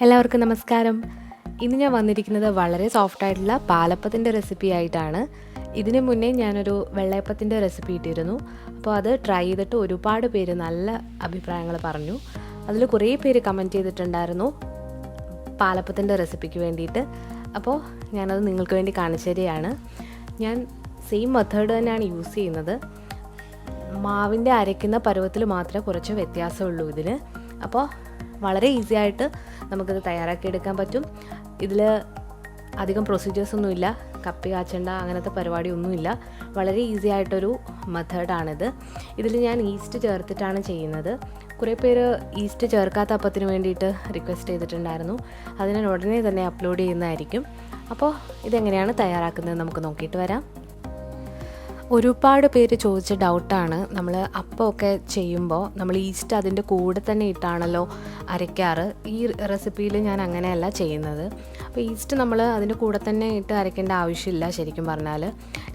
എല്ലാവർക്കും നമസ്കാരം. ഇന്ന് ഞാൻ വന്നിരിക്കുന്നത് വളരെ സോഫ്റ്റായിട്ടുള്ള പാലപ്പത്തിൻ്റെ റെസിപ്പി ആയിട്ടാണ്. ഇതിന് മുന്നേ ഞാനൊരു വെള്ളയപ്പത്തിൻ്റെ റെസിപ്പി ഇട്ടിരുന്നു. അപ്പോൾ അത് ട്രൈ ചെയ്തിട്ട് ഒരുപാട് പേര് നല്ല അഭിപ്രായങ്ങൾ പറഞ്ഞു. അതിൽ കുറേ പേര് കമൻറ്റ് ചെയ്തിട്ടുണ്ടായിരുന്നു പാലപ്പത്തിൻ്റെ റെസിപ്പിക്ക് വേണ്ടിയിട്ട്. അപ്പോൾ ഞാനത് നിങ്ങൾക്ക് വേണ്ടി കാണിച്ചു തരികയാണ്. ഞാൻ സെയിം മെത്തേഡ് തന്നെയാണ് യൂസ് ചെയ്യുന്നത്. മാവിൻ്റെ അരയ്ക്കുന്ന പരുവത്തിൽ മാത്രമേ കുറച്ച് വ്യത്യാസമുള്ളൂ ഇതിന്. അപ്പോൾ വളരെ ഈസി ആയിട്ട് നമുക്കിത് തയ്യാറാക്കിയെടുക്കാൻ പറ്റും. ഇതിൽ അധികം പ്രൊസീജിയേഴ്സൊന്നുമില്ല, കപ്പി കാച്ചേണ്ട അങ്ങനത്തെ പരിപാടിയൊന്നുമില്ല. വളരെ ഈസി ആയിട്ടൊരു മെത്തേഡാണിത്. ഇതിൽ ഞാൻ ഈസ്റ്റ് ചേർത്തിട്ടാണ് ചെയ്യുന്നത്. കുറേ പേര് ഈസ്റ്റ് ചേർക്കാത്ത അപ്പത്തിന് വേണ്ടിയിട്ട് റിക്വസ്റ്റ് ചെയ്തിട്ടുണ്ടായിരുന്നു. അത് ഞാൻ ഉടനെ തന്നെ അപ്ലോഡ് ചെയ്യുന്നതായിരിക്കും. അപ്പോൾ ഇതെങ്ങനെയാണ് തയ്യാറാക്കുന്നത് നമുക്ക് നോക്കിയിട്ട് വരാം. ഒരുപാട് പേര് ചോദിച്ച ഡൗട്ടാണ്, നമ്മൾ അപ്പമൊക്കെ ചെയ്യുമ്പോൾ നമ്മൾ ഈസ്റ്റ് അതിൻ്റെ കൂടെ തന്നെ ഇട്ടാണല്ലോ അരയ്ക്കാറ്. ഈ റെസിപ്പിയിൽ ഞാൻ അങ്ങനെയല്ല ചെയ്യുന്നത്. അപ്പോൾ ഈസ്റ്റ് നമ്മൾ അതിൻ്റെ കൂടെ തന്നെ ഇട്ട് അരയ്ക്കേണ്ട ആവശ്യമില്ല. ശരിക്കും പറഞ്ഞാൽ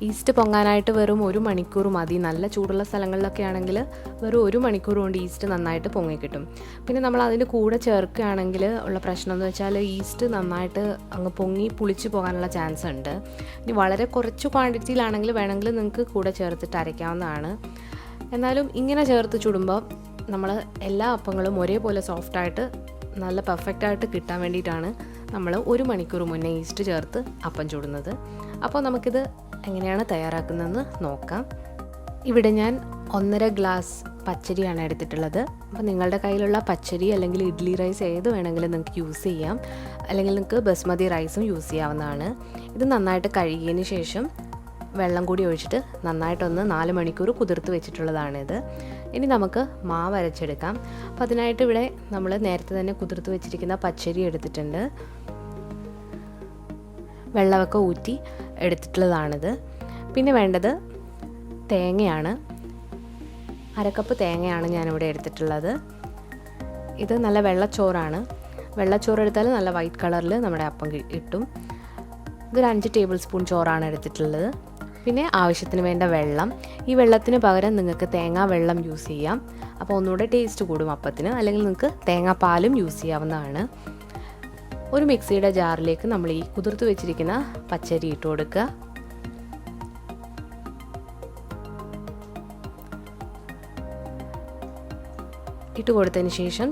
ഈസ്റ്റ് പൊങ്ങാനായിട്ട് വെറും 1 മണിക്കൂർ മതി. നല്ല ചൂടുള്ള സ്ഥലങ്ങളിലൊക്കെ ആണെങ്കിൽ വെറും 1 മണിക്കൂർ കൊണ്ട് ഈസ്റ്റ് നന്നായിട്ട് പൊങ്ങിക്കിട്ടും. പിന്നെ നമ്മൾ അതിൻ്റെ കൂടെ ചേർക്കുകയാണെങ്കിൽ ഉള്ള പ്രശ്നം എന്ന് വെച്ചാൽ ഈസ്റ്റ് നന്നായിട്ട് അങ്ങ് പൊങ്ങി പുളിച്ച് പോകാനുള്ള ചാൻസ് ഉണ്ട്. ഇനി വളരെ കുറച്ച് ക്വാണ്ടിറ്റിയിലാണെങ്കിൽ വേണമെങ്കിൽ നിങ്ങൾക്ക് കൂടെ ചേർത്തിട്ട് അരയ്ക്കാവുന്നതാണ്. എന്നാലും ഇങ്ങനെ ചേർത്ത് ചുടുമ്പോൾ നമ്മൾ എല്ലാ അപ്പങ്ങളും ഒരേപോലെ സോഫ്റ്റായിട്ട് നല്ല പെർഫെക്റ്റായിട്ട് കിട്ടാൻ വേണ്ടിയിട്ടാണ് നമ്മൾ 1 മണിക്കൂർ മുന്നേ ഈസ്റ്റ് ചേർത്ത് അപ്പം ചുടുന്നത്. അപ്പോൾ നമുക്കിത് എങ്ങനെയാണ് തയ്യാറാക്കുന്നതെന്ന് നോക്കാം. ഇവിടെ ഞാൻ 1.5 ഗ്ലാസ് പച്ചരിയാണ് എടുത്തിട്ടുള്ളത്. അപ്പോൾ നിങ്ങളുടെ കയ്യിലുള്ള പച്ചരി അല്ലെങ്കിൽ ഇഡ്ലി റൈസ് ഏത് വേണമെങ്കിലും നിങ്ങൾക്ക് യൂസ് ചെയ്യാം. അല്ലെങ്കിൽ നിങ്ങൾക്ക് ബസ്മതി റൈസും യൂസ് ചെയ്യാവുന്നതാണ്. ഇത് നന്നായിട്ട് കഴുകിയതിന് ശേഷം വെള്ളം കൂടി ഒഴിച്ചിട്ട് നന്നായിട്ടൊന്ന് 4 മണിക്കൂർ കുതിർത്ത് വെച്ചിട്ടുള്ളതാണിത്. ഇനി നമുക്ക് മാവ് അരച്ചെടുക്കാം. അപ്പോൾ അതിനായിട്ട് ഇവിടെ നമ്മൾ നേരത്തെ തന്നെ കുതിർത്ത് വെച്ചിരിക്കുന്ന പച്ചരി എടുത്തിട്ടുണ്ട്. വെള്ളമൊക്കെ ഊറ്റി എടുത്തിട്ടുള്ളതാണിത്. പിന്നെ വേണ്ടത് തേങ്ങയാണ്. 1/2 കപ്പ് തേങ്ങയാണ് ഞാനിവിടെ എടുത്തിട്ടുള്ളത്. ഇത് നല്ല വെള്ളച്ചോറാണ്. വെള്ളച്ചോറ് എടുത്താൽ നല്ല വൈറ്റ് കളറിൽ നമ്മുടെ അപ്പം കിട്ടും. ഇതൊരു 5 ടേബിൾ സ്പൂൺ ചോറാണ് എടുത്തിട്ടുള്ളത്. പിന്നെ ആവശ്യത്തിന് വേണ്ട വെള്ളം. ഈ വെള്ളത്തിന് പകരം നിങ്ങൾക്ക് തേങ്ങാ വെള്ളം യൂസ് ചെയ്യാം. അപ്പോൾ ഒന്നുകൂടെ ടേസ്റ്റ് കൂടും അപ്പത്തിന്. അല്ലെങ്കിൽ നിങ്ങൾക്ക് തേങ്ങാപ്പാലും യൂസ് ചെയ്യാവുന്നതാണ്. ഒരു മിക്സിയുടെ ജാറിലേക്ക് നമ്മൾ ഈ കുതിർത്ത് വെച്ചിരിക്കുന്ന പച്ചരി ഇട്ട് കൊടുക്കുക. ഇട്ട് കൊടുത്തതിന് ശേഷം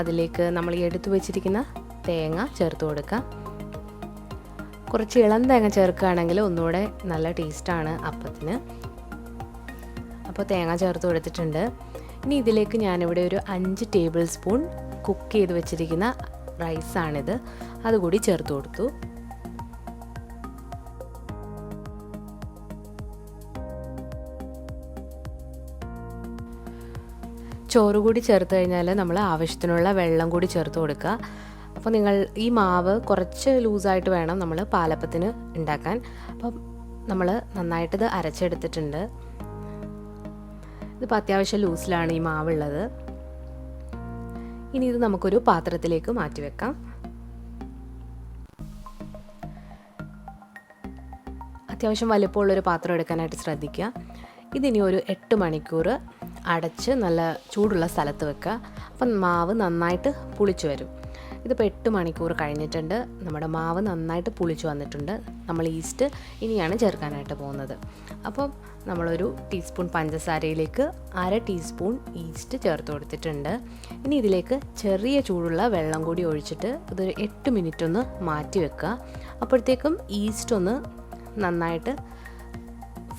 അതിലേക്ക് നമ്മൾ ഈ എടുത്തു വെച്ചിരിക്കുന്ന തേങ്ങ ചേർത്ത് കൊടുക്കുക. കുറച്ച് ഇളം തേങ്ങ ചേർക്കുകയാണെങ്കിൽ ഒന്നുകൂടെ നല്ല ടേസ്റ്റാണ് അപ്പത്തിന്. അപ്പോൾ തേങ്ങ ചേർത്ത് കൊടുത്തിട്ടുണ്ട്. ഇനി ഇതിലേക്ക് ഞാനിവിടെ ഒരു 5 ടേബിൾ സ്പൂൺ കുക്ക് ചെയ്ത് വെച്ചിരിക്കുന്ന റൈസാണിത്, അതുകൂടി ചേർത്ത് കൊടുത്തു. ചോറ് കൂടി ചേർത്ത് കഴിഞ്ഞാൽ നമ്മൾ ആവശ്യത്തിനുള്ള വെള്ളം കൂടി ചേർത്ത് കൊടുക്കുക. അപ്പോൾ നിങ്ങൾ ഈ മാവ് കുറച്ച് ലൂസായിട്ട് വേണം നമ്മൾ പാലപ്പത്തിന് ഉണ്ടാക്കാൻ. അപ്പം നമ്മൾ നന്നായിട്ടിത് അരച്ചെടുത്തിട്ടുണ്ട്. ഇതിപ്പോൾ അത്യാവശ്യം ലൂസിലാണ് ഈ മാവുള്ളത്. ഇനി ഇത് നമുക്കൊരു പാത്രത്തിലേക്ക് മാറ്റി വെക്കാം. അത്യാവശ്യം വലിപ്പമുള്ളൊരു പാത്രം എടുക്കാനായിട്ട് ശ്രദ്ധിക്കുക. ഇതിനി ഒരു 8 മണിക്കൂർ അടച്ച് നല്ല ചൂടുള്ള സ്ഥലത്ത് വെക്കുക. അപ്പം മാവ് നന്നായിട്ട് പുളിച്ചു വരും. ഇതിപ്പോൾ 8 മണിക്കൂർ കഴിഞ്ഞിട്ടുണ്ട്. നമ്മുടെ മാവ് നന്നായിട്ട് പുളിച്ചു വന്നിട്ടുണ്ട്. നമ്മൾ ഈസ്റ്റ് ഇനിയാണ് ചേർക്കാനായിട്ട് പോകുന്നത്. അപ്പം നമ്മളൊരു ടീസ്പൂൺ പഞ്ചസാരയിലേക്ക് 1/2 ടീസ്പൂൺ ഈസ്റ്റ് ചേർത്ത് കൊടുത്തിട്ടുണ്ട്. ഇനി ഇതിലേക്ക് ചെറിയ ചൂടുള്ള വെള്ളം കൂടി ഒഴിച്ചിട്ട് ഇതൊരു 8 മിനിറ്റ് ഒന്ന് മാറ്റി വെക്കുക. അപ്പോഴത്തേക്കും ഈസ്റ്റ് ഒന്ന് നന്നായിട്ട്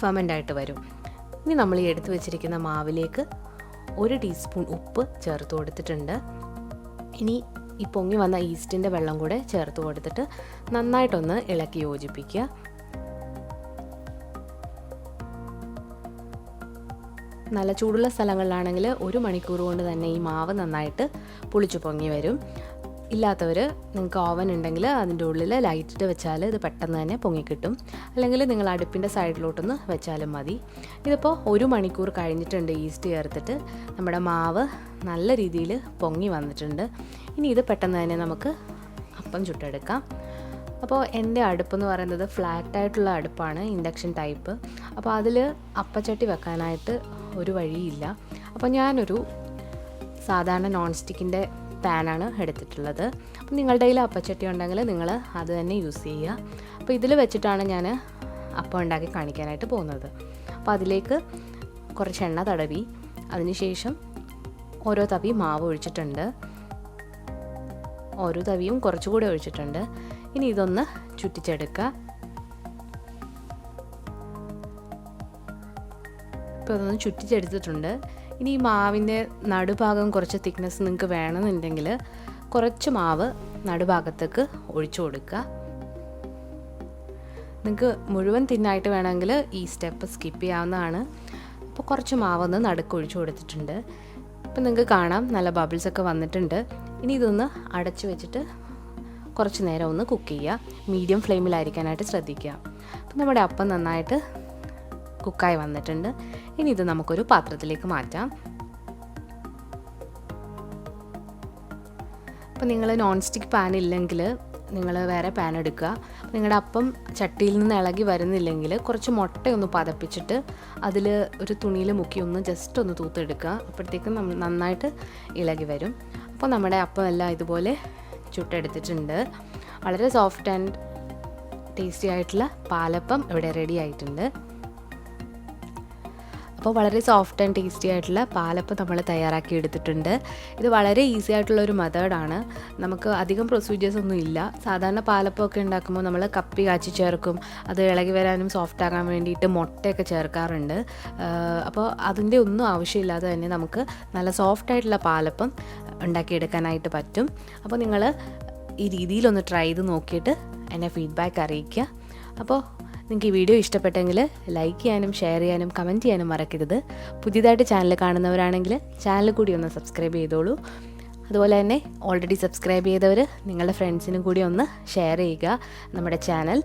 ഫെർമെൻ്റായിട്ട് വരും. ഇനി നമ്മൾ ഈ എടുത്ത് വെച്ചിരിക്കുന്ന മാവിലേക്ക് 1 ടീസ്പൂൺ ഉപ്പ് ചേർത്ത് കൊടുത്തിട്ടുണ്ട്. ഇനി ഈ പൊങ്ങി വന്ന ഈസ്റ്റിൻ്റെ വെള്ളം കൂടെ ചേർത്ത് കൊടുത്തിട്ട് നന്നായിട്ടൊന്ന് ഇളക്കി യോജിപ്പിക്കുക. നല്ല ചൂടുള്ള സ്ഥലങ്ങളിലാണെങ്കിൽ 1 മണിക്കൂർ കൊണ്ട് തന്നെ ഈ മാവ് നന്നായിട്ട് പുളിച്ചു പൊങ്ങി വരും. ഇല്ലാത്തവർ നിങ്ങൾക്ക് ഓവൻ ഉണ്ടെങ്കിൽ അതിൻ്റെ ഉള്ളിൽ ലൈറ്റിട്ട് വെച്ചാൽ ഇത് പെട്ടെന്ന് തന്നെ പൊങ്ങിക്കിട്ടും. അല്ലെങ്കിൽ നിങ്ങൾ അടുപ്പിൻ്റെ സൈഡിലോട്ടൊന്ന് വെച്ചാലും മതി. ഇതിപ്പോൾ 1 മണിക്കൂർ കഴിഞ്ഞിട്ടുണ്ട് ഈസ്റ്റ് ചേർത്തിട്ട്. നമ്മുടെ മാവ് നല്ല രീതിയിൽ പൊങ്ങി വന്നിട്ടുണ്ട്. ഇനി ഇത് പെട്ടെന്ന് തന്നെ നമുക്ക് അപ്പം ചുട്ടെടുക്കാം. അപ്പോൾ എൻ്റെ അടുപ്പെന്ന് പറയുന്നത് ഫ്ലാറ്റായിട്ടുള്ള അടുപ്പാണ്, ഇൻഡക്ഷൻ ടൈപ്പ്. അപ്പോൾ അതിൽ അപ്പച്ചട്ടി വെക്കാനായിട്ട് ഒരു വഴിയില്ല. അപ്പോൾ ഞാനൊരു സാധാരണ നോൺ സ്റ്റിക്കിൻ്റെ പാനാണ് എടുത്തിട്ടുള്ളത്. അപ്പോൾ നിങ്ങളുടെ കയ്യിൽ അപ്പച്ചട്ടി ഉണ്ടെങ്കിൽ നിങ്ങൾ അത് തന്നെ യൂസ് ചെയ്യുക. അപ്പോൾ ഇതിൽ വെച്ചിട്ടാണ് ഞാൻ അപ്പം ഉണ്ടാക്കി കാണിക്കാനായിട്ട് പോകുന്നത്. അപ്പോൾ അതിലേക്ക് കുറച്ച് എണ്ണ തടവി അതിനുശേഷം ഓരോ തവി മാവ് ഒഴിച്ചിട്ടുണ്ട്. ഓരോ തവിയും കുറച്ചുകൂടി ഒഴിച്ചിട്ടുണ്ട്. ഇനി ഇതൊന്ന് ചുറ്റിച്ചെടുക്കുക. ഇപ്പോൾ ഇതൊന്ന് ചുറ്റിച്ചെടുത്തിട്ടുണ്ട്. ഇനി ഈ മാവിൻ്റെ നടുഭാഗം കുറച്ച് തിക്നെസ് നിങ്ങൾക്ക് വേണമെന്നുണ്ടെങ്കിൽ കുറച്ച് മാവ് നടുഭാഗത്തേക്ക് ഒഴിച്ചു കൊടുക്കുക. നിങ്ങൾക്ക് മുഴുവൻ തിന്നായിട്ട് വേണമെങ്കിൽ ഈ സ്റ്റെപ്പ് സ്കിപ്പ് ചെയ്യാവുന്നതാണ്. അപ്പോൾ കുറച്ച് മാവൊന്ന് നടുക്ക് ഒഴിച്ചു കൊടുത്തിട്ടുണ്ട്. ഇപ്പം നിങ്ങൾക്ക് കാണാം നല്ല ബബിൾസൊക്കെ വന്നിട്ടുണ്ട്. ഇനി ഇതൊന്ന് അടച്ചു വെച്ചിട്ട് കുറച്ച് നേരം ഒന്ന് കുക്ക് ചെയ്യുക. മീഡിയം ഫ്ലെയിമിലായിരിക്കാനായിട്ട് ശ്രദ്ധിക്കുക. അപ്പം നമ്മുടെ അപ്പം നന്നായിട്ട് കുക്കായി വന്നിട്ടുണ്ട്. ഇനി ഇത് നമുക്കൊരു പാത്രത്തിലേക്ക് മാറ്റാം. അപ്പോൾ നിങ്ങൾ നോൺ സ്റ്റിക്ക് പാൻ ഇല്ലെങ്കിൽ നിങ്ങൾ വേറെ പാൻ എടുക്കുക. നിങ്ങളുടെ അപ്പം ചട്ടിയിൽ നിന്ന് ഇളകി വരുന്നില്ലെങ്കിൽ കുറച്ച് മുട്ടയൊന്ന് പതപ്പിച്ചിട്ട് അതിൽ ഒരു തുണിയിൽ മുക്കി ഒന്ന് ജസ്റ്റ് ഒന്ന് തൂത്തെടുക്കുക. അപ്പോഴത്തേക്കും നന്നായിട്ട് ഇളകി വരും. അപ്പോൾ നമ്മുടെ അപ്പം എല്ലാം ഇതുപോലെ ചുട്ടെടുത്തിട്ടുണ്ട്. വളരെ സോഫ്റ്റ് ആൻഡ് ടേസ്റ്റി ആയിട്ടുള്ള പാലപ്പം ഇവിടെ റെഡി ആയിട്ടുണ്ട്. അപ്പോൾ വളരെ സോഫ്റ്റ് ആൻഡ് ടേസ്റ്റി ആയിട്ടുള്ള പാലപ്പം നമ്മൾ തയ്യാറാക്കി എടുത്തിട്ടുണ്ട്. ഇത് വളരെ ഈസി ആയിട്ടുള്ളൊരു മെത്തേഡാണ്. നമുക്ക് അധികം പ്രൊസീജിയേഴ്സ് ഒന്നും ഇല്ല. സാധാരണ പാലപ്പമൊക്കെ ഉണ്ടാക്കുമ്പോൾ നമ്മൾ കപ്പി കാച്ചി ചേർക്കും. അത് ഇളകി വരാനും സോഫ്റ്റ് ആകാൻ വേണ്ടിയിട്ട് മുട്ടയൊക്കെ ചേർക്കാറുണ്ട്. അപ്പോൾ അതിൻ്റെ ഒന്നും ആവശ്യമില്ലാതെ തന്നെ നമുക്ക് നല്ല സോഫ്റ്റ് ആയിട്ടുള്ള പാലപ്പം ഉണ്ടാക്കിയെടുക്കാനായിട്ട് പറ്റും. അപ്പോൾ നിങ്ങൾ ഈ രീതിയിലൊന്ന് ട്രൈ ചെയ്ത് നോക്കിയിട്ട് എന്നെ ഫീഡ്ബാക്ക് അറിയിക്കുക. അപ്പോൾ നിങ്ങൾക്ക് ഈ വീഡിയോ ഇഷ്ടപ്പെട്ടെങ്കിൽ ലൈക്ക് ചെയ്യാനും ഷെയർ ചെയ്യാനും കമൻറ്റ് ചെയ്യാനും മറക്കരുത്. പുതിയതായിട്ട് ചാനൽ കാണുന്നവരാണെങ്കിൽ ചാനൽ കൂടി ഒന്ന് സബ്സ്ക്രൈബ് ചെയ്തോളൂ. അതുപോലെ തന്നെ ഓൾറെഡി സബ്സ്ക്രൈബ് ചെയ്തവർ നിങ്ങളുടെ ഫ്രണ്ട്സിനും കൂടി ഒന്ന് ഷെയർ ചെയ്യുക നമ്മുടെ ചാനൽ.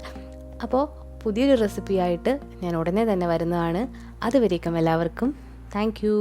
അപ്പോൾ പുതിയൊരു റെസിപ്പിയായിട്ട് ഞാൻ ഉടനെ തന്നെ വരുന്നതാണ്. അതുവരേക്കും എല്ലാവർക്കും താങ്ക് യു.